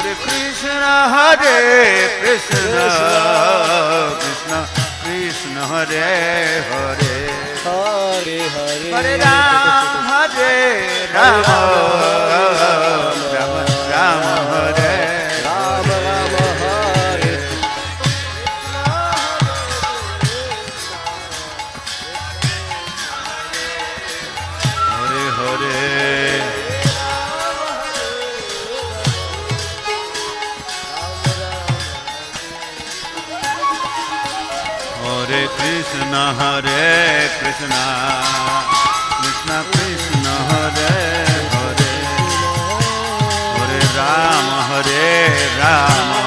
Hare Krishna, Krishna Krishna Hare Hare, Hare Hare, Hare Rama, Rama Rama Hare Rama Rama Hare, Hare Hare, Hare Krishna, Krishna Krishna Hare Hare, Hare Rama, Rama